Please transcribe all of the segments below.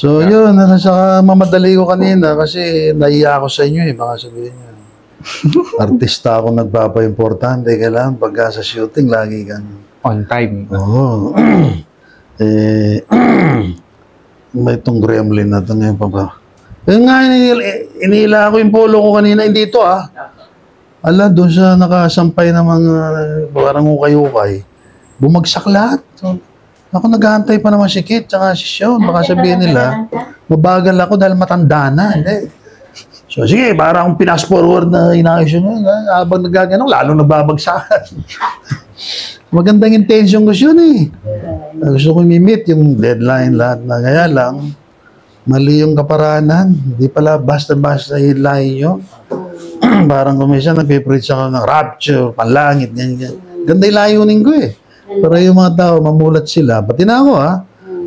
So, yun, saka mamadali ko kanina kasi naiya ako sa inyo eh, baka sabihin nyo. Artista ako nagpapa-importante, kailangan pagka sa shooting, lagi kang... On time. Oo. May itong gremlin na ito ngayon pa ba? Yun nga, inila ko yung polo ko kanina, hindi ito Ala, doon sa nakasampay na mga parang ukay-ukay, bumagsak lahat. So, ako nag-aantay pa naman si Kit, tsaka si Sean. Baka sabihin nila, mabagal ako dahil matanda na. Hindi. So, sige, para akong pinas-forward na inayos yun. Habang nagaganong, lalo nababagsakan. Magandang intention ko yun eh. Gusto ko i-meet yung deadline lahat na. Kaya lang, mali yung kaparanan. Hindi pala basta-basta headline nyo. Parang kumisa, nag-preach ako ng rapture, panlangit, ganyan. Ganda yung layunin ko eh. Pero yung mga tao, mamulat sila. Pati na ako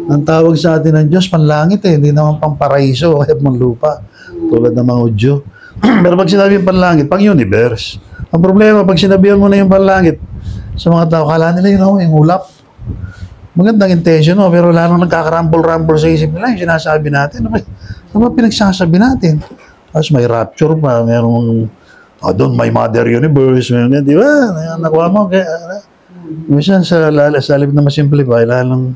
ang tawag sa atin ng Diyos, panlangit eh. Hindi naman pang paraiso o kaya pang lupa. Tulad ng mga udyo. Pero pag sinabi yung panlangit, pang universe. Ang problema, pag sinabihan mo na yung panlangit, sa mga tao, kala nila yung ulap. Magandang intention, pero lalong nagkakarambol-rambol sa isip nila yung sinasabi natin. Ano ba pinagsasabi natin? Tapos may rapture pa, merong, doon may mother universe, di ba? Nakuha mo, minsan sa lalim na masimplify, lalong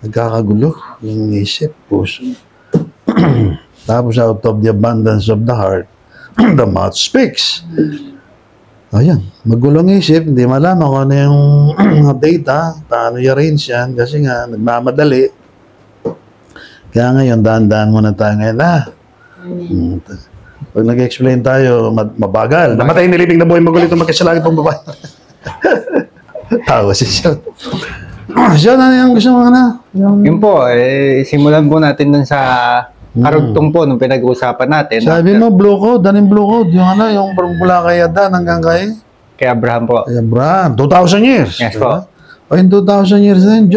nagkakagulo yung isip, puso. Tapos out of the abundance of the heart, the mouth speaks. Ayan, magulong isip, hindi malaman kung ano yung data, paano i-arrange yan, kasi nga, nagmamadali. Kaya ngayon, daan-daan muna tayo ngayon. Pag nag-explain tayo, mabagal. Namatay nilibing na buhay magulit ang magkasalangit pang babae. Tawa si Sean. Sean, ano yung gusto mo na? Yun po, simulan po natin dun sa karugtong po nung pinag-uusapan natin. Sabi mo, blue code, daning blue code. Yung mula kay Adan hanggang kay Abraham po. Kay Abraham, 2,000 years. Yes po. O in 2,000 years din,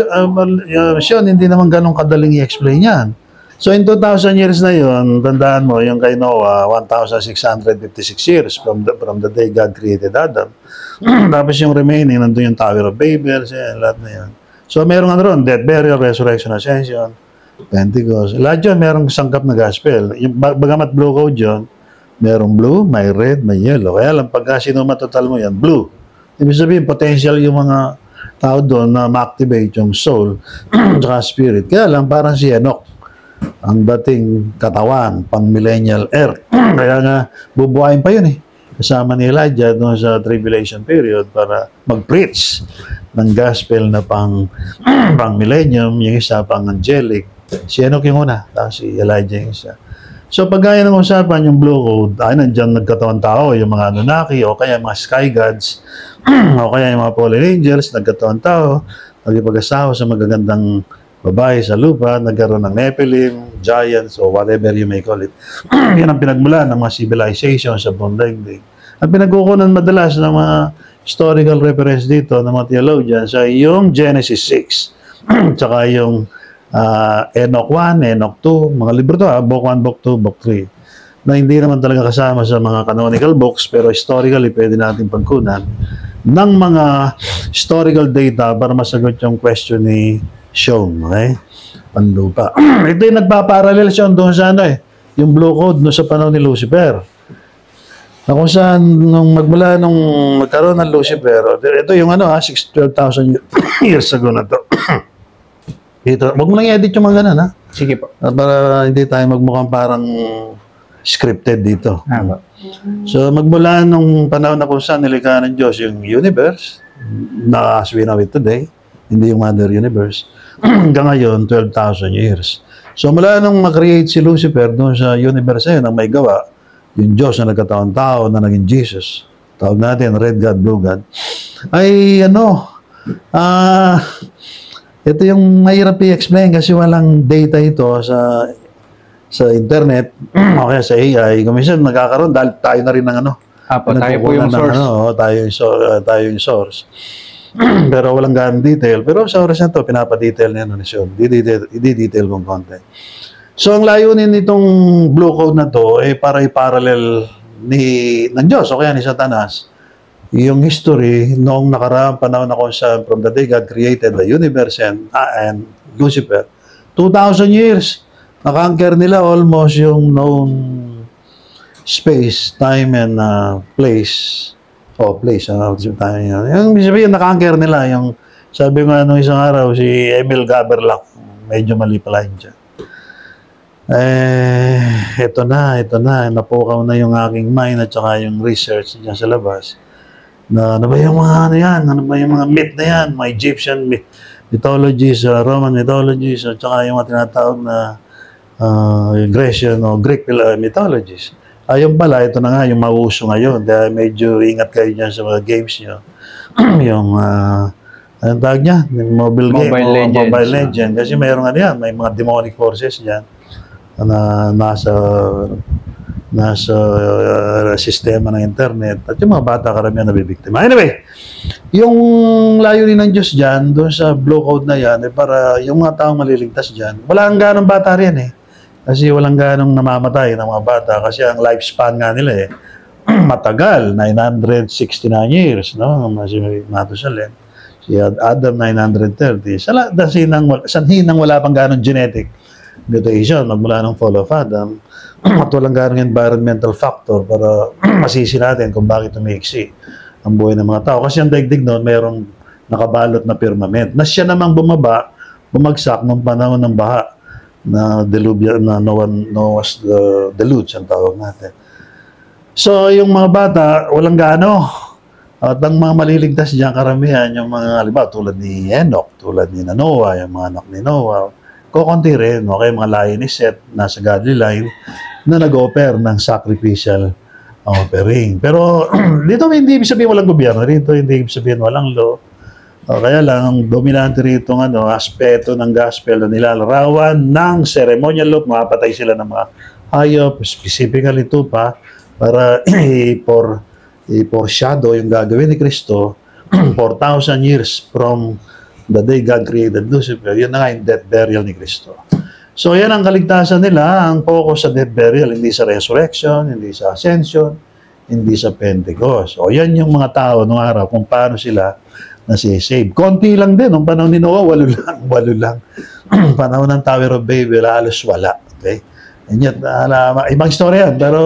Sean, hindi naman ganun kadaling i-explain yan. So in 2,000 years na yun, tandaan mo, yung kay Noah, 1,656 years from the day God created Adam. Tapos yung remaining, nandun yung Tower of Babel, lahat na yun. So meron nga ron, death, burial, resurrection, ascension, Pentecost. Lahat yun, merong sangkap na gospel. Yung bagamat blue code yun, merong blue, may red, may yellow. Kaya lang, pagka sinumatotal mo yan, blue. Ibig sabihin, potential yung mga tao doon na ma-activate yung soul at spirit. Kaya lang, parang si Enoch, ang dating katawan, pang millennial earth. Kaya nga, bubuhayin pa yun eh. Kasama ni Elijah doon sa tribulation period para mag-preach ng gospel na pang millennium, yung isa pang angelic. Si Enoch yung una, tapos si Elijah yung isa. So pag gaya ng usapan, yung blue code, nandiyan nagkatawan tao, yung mga Anunnaki, o kaya mga sky gods, o kaya yung mga fallen angels, nagkatawan tao, nagpag-asawa sa magagandang babae sa lupa, nagkaroon ng Nephilim, giants, o whatever you may call it. Yan ang pinagmulan ng mga civilization sa buong daigdig. Ang pinagkukunan madalas ng mga historical reference dito ng mga theologians ay yung Genesis 6, tsaka yung Enoch 1, Enoch 2, mga libro to, Book 1, Book 2, Book 3, na hindi naman talaga kasama sa mga canonical books, pero historically pwede natin pagkunan ng mga historical data para masagot yung question ni Sean, okay? Panlupa. Ito yung nagpaparallel siya doon sa yung blue code no, sa panahon ni Lucifer. Na kung saan, magmula nung magkaroon ng Lucifer, ito yung 12,000 years ago na to. Ito, wag mo nang i-edit yung mga ganun, ha? Sige po. Para hindi tayo magmukhang parang scripted dito. So, magmula nung panahon na kung saan nilikha ng Diyos yung universe, na as we know it today, hindi yung mother universe, hanggang ngayon, 12,000 years. So, mula nung mag-create si Lucifer doon sa universe yun, ang may gawa, yung Diyos na nagkataon tao na naging Jesus, tawag natin, Red God, Blue God, ay ito yung mahirap i-explain kasi walang data ito sa internet o kaya sa AI. Kuminsan nagkakaroon dahil tayo na rin ng tayo po yung source. Tayo yung source. Pero walang ganong detail. Pero sa oras na ito, pinapa-detail niya ni Sean. Di-detail kong konti. So, ang layunin nitong blue code na to ay para i-parallel ng Diyos o kaya ni Satanas yung history noong nakaraang panahon na kung saan from the day God created the universe and Lucifer. 2,000 years. Na-conquer nila almost yung known space, time, and place. Place. Yung sabihin, na-conquer nila. Yung, sabi ko nung isang araw, si Emil Gaberlac, medyo mali pala yun dyan. Ito na. Napukaw na yung aking mind at saka yung research dyan sa labas. Ano ba yung mga ano ba yung mga myth na yan? Mga Egyptian mythologies, Roman mythologies, at saka yung mga tinatawag na Grecian o Greek mythologies. Ayun pala, ito na nga yung mauso ngayon. Kaya medyo ingat kayo dyan sa mga games nyo. yung, anong tawag niya? Yung mobile game o Mobile Legends. Kasi mayroon nga yan, may mga demonic forces dyan na nasa sistema ng internet at yung mga bata karamihan nabibiktima. Anyway, yung layunin ng Diyos dyan, doon sa blue code na yan, para yung mga taong maliligtas dyan, wala ang ganong bata rin eh. Kasi walang ganong namamatay ng mga bata kasi ang lifespan nga nila matagal, 969 years, no? Si Matusalem, si Adam 930. Sanhi nang wala pang ganong genetic mutation magmula ng fall of Adam at walang ganong environmental factor para masisi natin kung bakit umiiksi ang buhay ng mga tao. Kasi ang daigdig noon, mayroong nakabalot na firmament na siya namang bumagsak nung panahon ng baha na deluvian na Noah's deluge ang tawag natin. So, yung mga bata, walang gaano. At ang mga maliligtas diyan karamihan, yung mga, halimbawa, tulad ni Enoch, tulad ni Noah, yung mga anak ni Noah, kukunti rin, okay, mga lahi ni Seth, nasa godly line, na nag-offer ng sacrificial offering. Pero, dito hindi ibig sabihin walang gobyerno, dito hindi ibig sabihin walang law. Kaya lang, ang dominante rito aspeto ng gospel na nilalarawan ng ceremonial law, mapatay sila ng mga hayop, specifically ito pa, para i-foreshadow yung gagawin ni Kristo 4,000 years from the day God created Lucifer. Yun na nga yung death burial ni Kristo. So, yan ang kaligtasan nila, ang focus sa death burial, hindi sa resurrection, hindi sa ascension, hindi sa Pentecost. O yan yung mga tao noong araw, kung paano sila nasi-save. Konti lang din. Nung panahon ni Noah, walo lang. Panahon ng Tower of Babel, halos wala. Okay? And yet, ibang istorya yan. Pero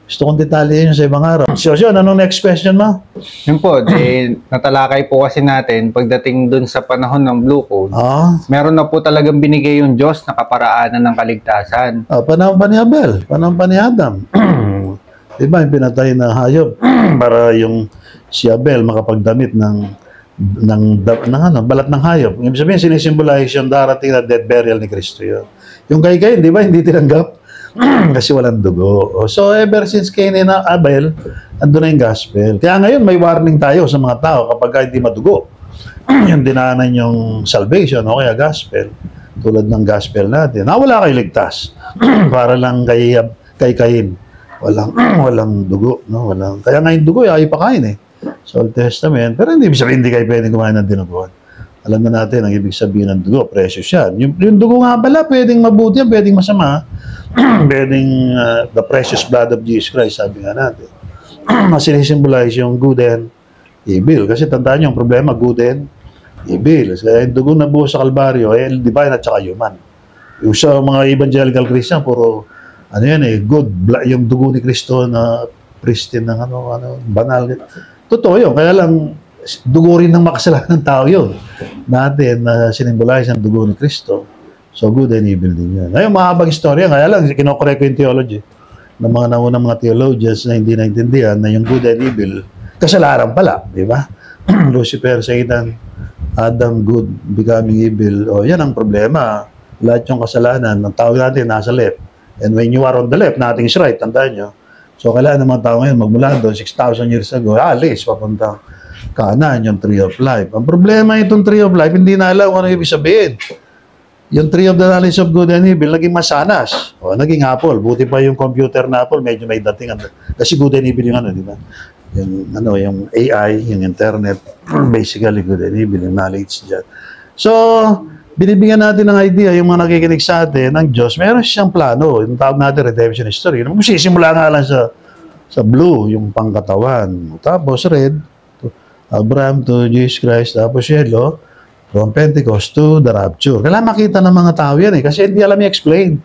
gusto kong detalye yun sa ibang araw. So, anong next question mo? Yun po, natalakay po kasi natin, pagdating dun sa panahon ng Blue Code, meron na po talagang binigay yung Diyos na kaparaanan ng kaligtasan. Panahon pa ni Abel, panahon pa ni Adam. Diba, yung pinatay na hayop para yung si Abel makapagdamit ng balat ng hayop. Ibig sabihin, sinisimbolize yung darating na death burial ni Kristo yun. Yung kay Cain, di ba, hindi tinanggap? Kasi walang dugo. So, ever since Cain and Abel, andun na yung gospel. Kaya ngayon, may warning tayo sa mga tao kapag hindi madugo. Yung dinaanan yung salvation o kaya gospel. Tulad ng gospel natin. Wala kayo ligtas. Para lang kay Cain. Walang dugo. No? Kaya ngayon dugo, ayaw pakain sa Old Testament. Pero hindi sabihin, hindi kayo pwedeng kumain ng dinuguan. Alam na natin, ang ibig sabihin ng dugo, precious yan. Yung dugo nga pala, pwedeng mabuti yan, pwedeng masama. Pwedeng the precious blood of Jesus Christ, sabi nga natin. Sinisimbolize yung good and evil. Kasi tandaan nyo, ang problema, good and evil. Kaya yung dugo na buo sa Kalbaryo, divine at saka human. Yung sa mga evangelical Christian, puro, good, yung dugo ni Kristo na pristine ng banal. Totoo yun. Kaya lang, dugo rin ng makasalanan ng tao yun. Natin na sinimbolize ang dugo ni Kristo. So, good and evil din yun. Ngayon, mahabang istorya. Kaya lang, kinokorek ko yung theology ng mga naunang mga theologians na hindi naintindihan na yung good and evil, kasalanan pala. Di ba? Lucifer, Satan, Adam, good, becoming evil. Yan ang problema. Lahat yung kasalanan, ang tawag natin, nasa left. And when you are on the left, nothing is right. Tandaan nyo. So, kailangan ng mga tao ngayon magmula doon, 6,000 years ago, alis, papunta kanan, yung tree of life. Ang problema itong tree of life, hindi na alam kung ano ibig sabihin. Yung tree of the knowledge of good and evil, naging masanas. Naging Apple. Buti pa yung computer na Apple, medyo may dating. Kasi good and evil yung di ba? Yung AI, yung internet, basically good and evil, yung knowledge dyan. So, binibigyan natin ng idea, yung mga nakikinig sa atin, ng Diyos, meron siyang plano. Yung tawag natin, redemption history. Sisimula nga lang sa blue, yung pangkatawan. Tapos red, Abraham to Jesus Christ. Tapos yellow, From Pentecost to the rapture. Kailangan makita ng mga tao yan kasi hindi alam i-explain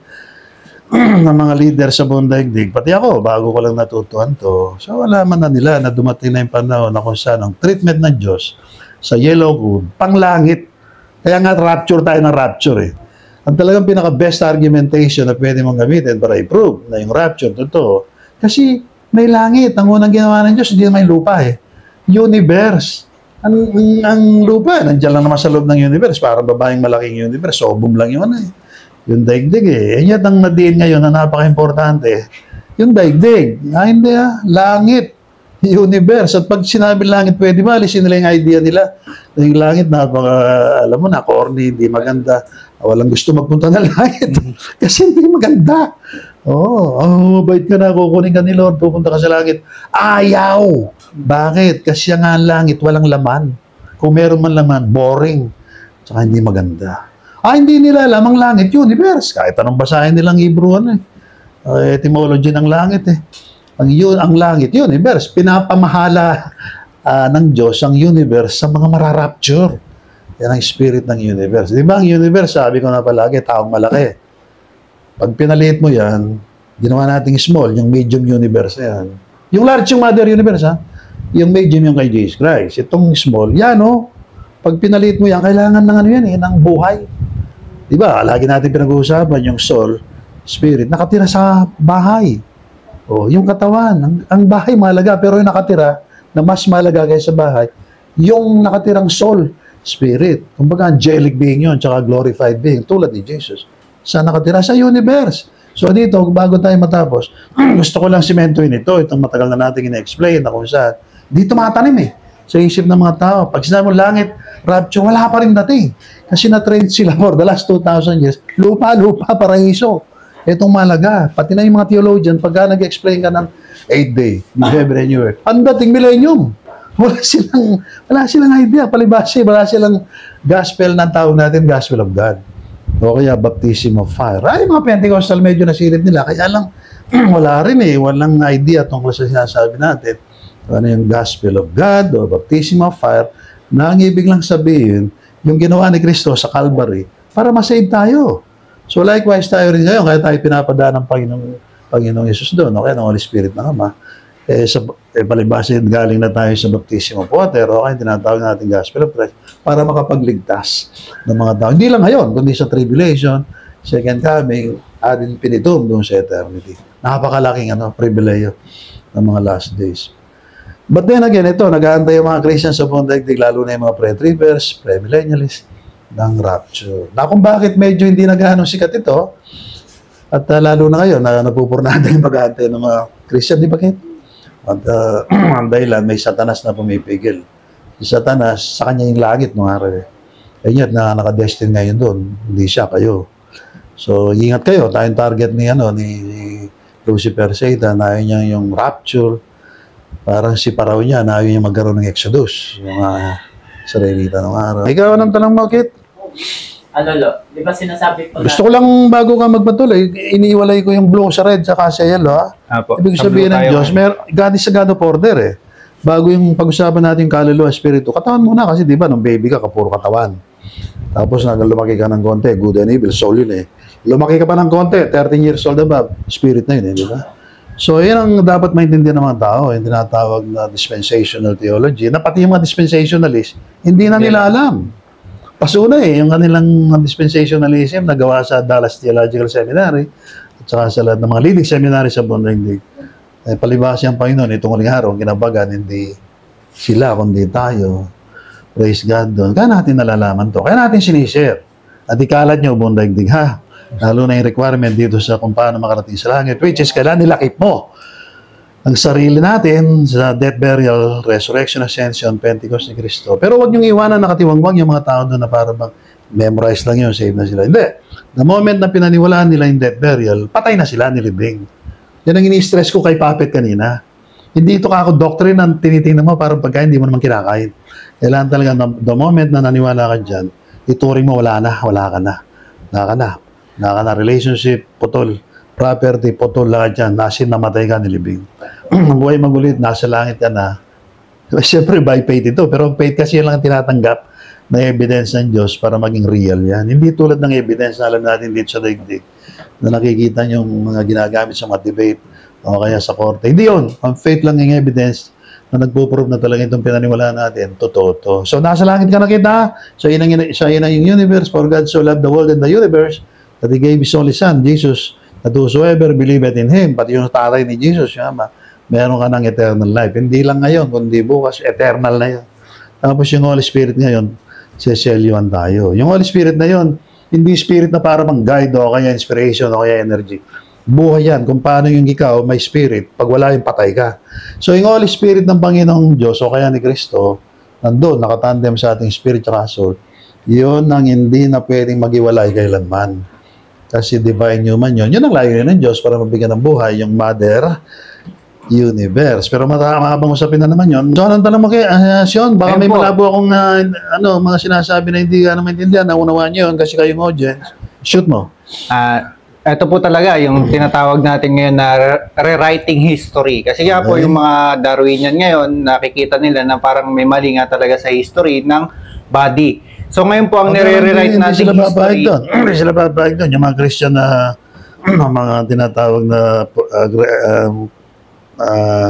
ng mga leader sa buong daigdig. Pati ako, bago ko lang natutuhan to. So, alaman na nila na dumating na yung panahon na kung saan ang treatment ng Diyos sa yellow code, panglangit. Kaya nga rapture tayo ng rapture Ang talagang pinaka-best argumentation na pwede mong gamitin para i-prove na yung rapture, totoo. Kasi may langit. Ang unang ginawa ng Diyos, hindi may lupa Universe. Ang lupa, nandiyan lang naman sa loob ng universe. Parang babaeng malaking universe. Sobom lang yun Yung daigdig Yan ang nadiin ngayon na napaka-importante. Yung daigdig. Hindi Langit. Universe. At pag sinabi langit, pwede ba? Alisin nila yung idea nila. Yung langit, alam mo na, corny, hindi maganda. Walang gusto magpunta ng langit. Kasi hindi maganda. Mabait ka na, kukunin ka ni Lord, pupunta ka sa langit. Ayaw! Bakit? Kasi nga ang langit, walang laman. Kung meron man laman, boring. Tsaka hindi maganda. Hindi nila alam ang langit, universe. Kahit anong basahin nilang Hebrew, etymology ng langit Ang langit, universe. Pinapamahala ng Diyos ang universe sa mga mararapture. Yan ang spirit ng universe. Di ba ang universe, sabi ko na palagi, taong malaki. Pag pinaliit mo yan, ginawa nating small, yung medium universe yan. Yung large yung mother universe, yung medium yung kay Jesus Christ. Itong small, yan pag pinaliit mo yan, kailangan ng ng buhay. Diba? Lagi natin pinag-uusapan yung soul, spirit, nakatira sa bahay. Yung katawan, ang bahay mahalaga, pero yung nakatira, na mas mahalaga kaysa bahay, yung nakatirang soul, spirit. Kumbaga, angelic being yun, tsaka glorified being, tulad ni Jesus. Saan nakatira? Sa universe. So dito, bago tayo matapos, gusto ko lang simentoin ito, itong matagal na natin ina-explain na kung saan. Dito matanim sa isip ng mga tao. Pag sinabi mo langit, rapture, wala pa rin dating. Kasi na-train sila for the last 2,000 years. Lupa, paraiso. Itong malaga. Pati na yung mga theologian, pagka nag-explain ka ng 8-day, New Heaven and New Earth, ang dating millennium. Wala silang idea, palibasi, wala silang gospel na tawag natin, gospel of God. O kaya baptism of fire. Ay, mga Pentecostal medyo nasilip nila. Kaya lang, wala rin walang idea tungkol sa sinasabi natin. Ano yung gospel of God o baptism of fire, na ang ibig lang sabihin, yung ginawa ni Kristo sa Calvary, para masave tayo. So likewise tayo rin ngayon, kaya tayo pinapadaan ng Panginoong Yesus doon, o kaya ng Holy Spirit ng Ama. Palibasa galing na tayo sa baptism of water, o kaya tinatawag natin gospel of Christ, para makapagligtas ng mga tao. Hindi lang ngayon, kundi sa tribulation, second coming, ad infinitum doon sa eternity. Napakalaking pribileyo ng mga last days. But then again, ito, nag-aantay yung mga Christians sa buong daigdig, lalo na yung mga pre-trippers, pre-millennialists, ng rapture. Na kung bakit medyo hindi nag-aanong sikat ito, at lalo na ngayon, na napupurnada yung mag-aantay ng mga Christian, di ba kayo? At ang dahilan, may Satanas na pumipigil. Si Satanas, sa kanya yung langit nung araw Kaya na nakadestin ngayon doon, hindi siya, kayo. So, ingat kayo, tayong target ni Lucifer, Satan, ayaw niya yung rapture. Parang si Paraw niya, ayaw niya magkaroon ng Exodus, yung Israelita nung araw. Ikaw, anong tanong mo, Kit? Di ba sinasabi ko Gusto ko lang, bago ka magpatuloy, iniiwalay ko yung blue sa red, saka sa yellow, Ibig sabihin ng Diyos, God is a God of order, Bago yung pag-usapan natin kaluluwa, espiritu, katawan muna kasi, di ba, nung baby ka, puro katawan. Tapos, lumaki ka ng konti, good and evil, soul yun, Lumaki ka pa ng konti, 13 years old above, spirit na yun, di ba? So, yan ang dapat maintindihan ng mga tao, yung tinatawag na dispensational theology, na pati yung mga dispensationalists, hindi na nila alam. Pasuna yung kanilang dispensationalism na gawa sa Dallas Theological Seminary at saka sa lahat ng mga leading seminary sa buong daigdig. Palibasa ang Panginoon, itong huling araw, kinabagan, hindi sila, kundi tayo. Praise God doon. Kaya natin nalalaman to. Kaya natin sinishare. At ikalat nyo buong daigdig, Lalo na yung requirement dito sa kung paano makarating sa langit, which is kailangan nilakip mo ang sarili natin sa death, burial, resurrection, ascension, Pentecost ni Cristo. Pero huwag niyong iwanan nakatiwangwang yung mga tao doon na para bang memorize lang yun, save na sila. Hindi. The moment na pinaniwalaan nila yung death, burial, patay na sila, nilibing. Yan ang ini-stress ko kay Puppet kanina. Hindi ito kako doctrine na tinitingnan mo parang pagkain, hindi mo naman kinakain. Kailangan talaga, the moment na naniwala ka dyan, ituring mo, wala ka na. Relationship, putol. Property, putol lang dyan. Nasin, namatay ka, nilibing. Ang buhay magulit, nasa langit ka na. Siyempre, by faith ito. Pero faith kasi lang tinatanggap na evidence ng Diyos para maging real yan. Hindi tulad ng evidence na alam natin dito sa daigdig na nakikita nyo yung mga ginagamit sa mga debate o kaya sa korte. Hindi yun. Ang faith lang yung evidence na nagpo-prove na talaga itong pinaniwalaan natin. Totoo to. So, nasa langit ka nakita. So, yun ang yung universe. For God so loved the world and the universe that He gave His only Son, Jesus, that whosoever believeth in Him, pati yung tatay ni Jesus, yung ama, meron ka ng eternal life. Hindi lang ngayon, kundi bukas, eternal na yun. Tapos yung Holy Spirit ngayon, seselyuhan tayo. Yung Holy Spirit na yun, hindi spirit na para mang-guide o kaya inspiration o kaya energy. Buhay yan. Kung paano yung ikaw, may spirit, pag wala yung patay ka. So yung Holy Spirit ng Panginoong Diyos o kaya ni Kristo, nandun, nakatandem sa ating spirit at soul, yun ang hindi na pwedeng maghiwalay kailanman. Kasi divine human yun. Yun ang layunin ng Diyos para mabigyan ng buhay, yung Mother Universe. Pero habang usapin na naman yun. So, anong tanong mo kay Sion? Baka may malabo akong mga sinasabi na hindi ka na maintindihan. Naunawaan nyo yun kasi kayong audience. Shoot mo. Ito po talaga yung tinatawag natin ngayon na rewriting history. Kasi nga po yung mga Darwinian ngayon, nakikita nila na parang may mali nga talaga sa history ng body. So ngayon po ang nire-rewrite natin history. Hindi sila papayag doon. Yung mga Christian na mga tinatawag na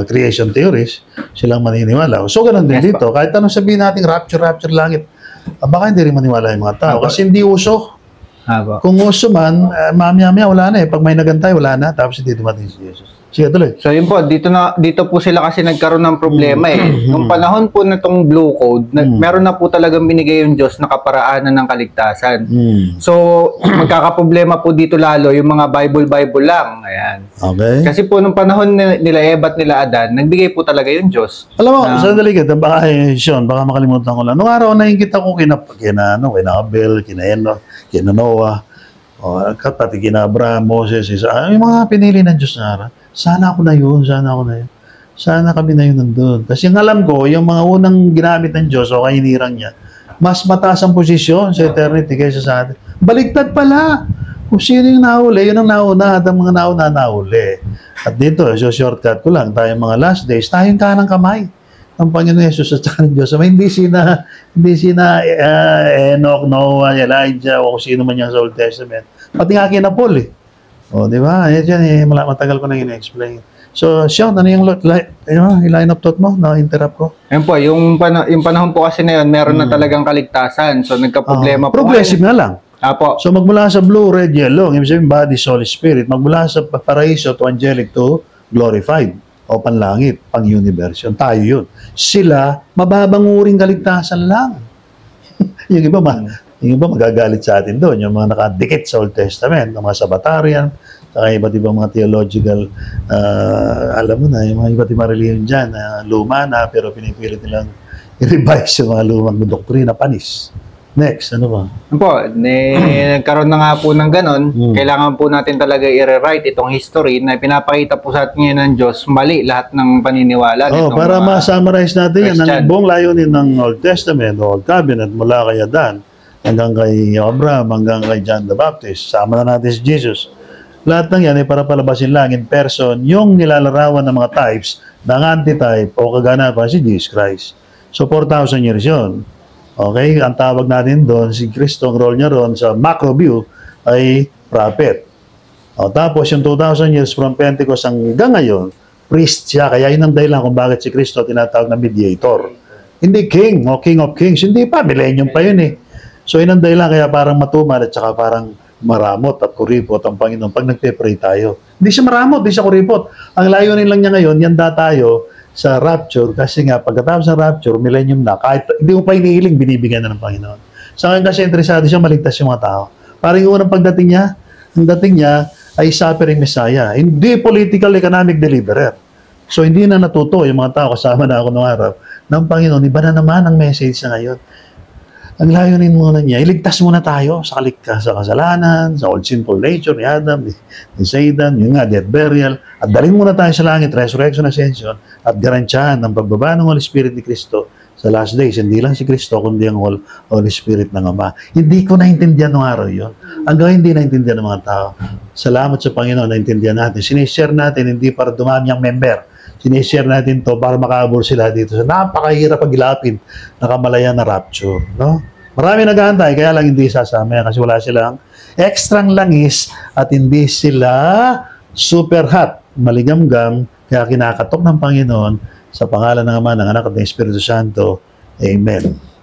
creation theories, silang maniniwala. So, ganun din dito. Kahit anong sabihin natin, rapture langit, baka hindi rin maniwala yung mga tao. Kasi hindi uso. Kung uso man, mamaya-maya wala na eh. Pag may nagantay, wala na. Tapos hindi dumating si Jesus. Sige, tuloy. So, yun po. Dito po sila kasi nagkaroon ng problema eh. Nung panahon po na itong Blue Code, meron na po talagang binigay yung Diyos na kaparaanan ng kaligtasan. So, magkakaproblema po dito lalo yung mga Bible lang. Ayan. Okay. Kasi po nung panahon nila Eva at nila Adan, nagbigay po talaga yung Diyos. Alam mo, sandali ka, baka Sean, baka makalimutan ko lang. Nung araw na nakikita ko kina Abel, kina Noah, pati kina Abraham, Moses, yung mga pinili ng Diyos na araw. Sana ako na yun. Sana kami na yun nandun. Kasi yung alam ko, yung mga unang ginamit ng Diyos o kahinirang niya, mas mataas ang posisyon sa eternity kaysa sa atin. Baligtad pala. Kung sino yung nahuli, yun ang nauna at ang mga nauna nahuli. At dito, so shortcut ko lang, tayong mga last days, tayong kanang kamay ng Panginoon Jesus at saka ng Diyos. Hindi sina Enoch, Noah, Elijah, o kung sino man yung sa Old Testament. Pati nga kina Paul eh. O, di ba? Yan, matagal ko na in-explain. So, Sean, ano yung line of thought mo? Na-interrupt ko? Ayun po, yung panahon po kasi na yun, meron na talagang kaligtasan. So, nagka-problema po. Progressive na lang. Apo. So, magmula sa blue, red, yellow, ibig sabihin body, soul, spirit. Magmula sa paraiso to angelic to glorified o panlangit, pang-universe. Yun, tayo yun. Sila, mababang uring kaligtasan lang. yung iba magagalit sa atin doon. Yung mga nakadikit sa Old Testament, yung mga Sabbatarian, saka iba't ibang mga theological, alam mo na, yung mga iba't ibang religion dyan, luma na, pero pinipilit nilang i-revise yung mga lumang doktrina, panis. Next, ano ba? Nagkaroon na nga po ng ganon. Kailangan po natin talaga i-rewrite itong history na pinapakita po sa atin ngayon ng Diyos, mali lahat ng paniniwala. Para ma-summarize natin yan, ang buong layunin ng Old Testament, Old Covenant, mula kay Adan, hanggang kay Abraham, hanggang kay John the Baptist, sama na natin si Jesus. Lahat ng yan ay para palabasin lang in person yung nilalarawan ng mga types ng antitype o kaganapan si Jesus Christ. So, 4,000 years yun. Okay? Ang tawag natin doon, si Kristo, ang role niya ron sa macro view ay prophet. Tapos yung 2,000 years from Pentecost hanggang ngayon, priest siya. Kaya yun ang dahilan kung bakit si Kristo tinatawag na mediator. Hindi king o king of kings. Hindi pa, millennium pa yun eh. So, yun ang dahilan kaya parang matumal at saka parang maramot at kuripot ang Panginoon pag nagpe-pray tayo. Hindi siya maramot, hindi siya kuripot. Ang layunin lang niya ngayon, yanda tayo sa rapture kasi nga pagkatapos ng rapture, millennium na, kahit hindi mo pa inihiling, binibigyan na ng Panginoon. Sa ngayon kasi interesado siya maligtas yung mga tao. Parang yung unang pagdating niya, ang dating niya ay suffering Messiah. Hindi political economic deliverer. So, hindi na natuto yung mga tao, kasama na ako noong araw, ng Panginoon, iba na naman ang message na ngayon. Ang layunin muna niya, iligtas muna tayo sa kasalanan, sa old sinful nature ni Adam, ni Satan, yung nga, death, burial, at dalhin muna tayo sa langit, resurrection, ascension, at garantyahan ng pagbaba ng Holy Spirit ni Kristo sa last days. Hindi lang si Kristo, kundi ang Holy Spirit ng Ama. Hindi ko naintindihan ng araw yun. Hanggang hindi naintindihan ng mga tao. Salamat sa Panginoon, naintindihan natin. Sinishare natin, hindi para dumami ang member. Sinishare natin to para makaabol sila dito sa napakahirap paghilapin na kamalayan na rapture. No? Marami nag-aantay, kaya lang hindi sasama yan kasi wala silang extrang langis at hindi sila super hot, maligamgam, kaya kinakatok ng Panginoon sa pangalan ng Ama, ng Anak at ng Espiritu Santo. Amen.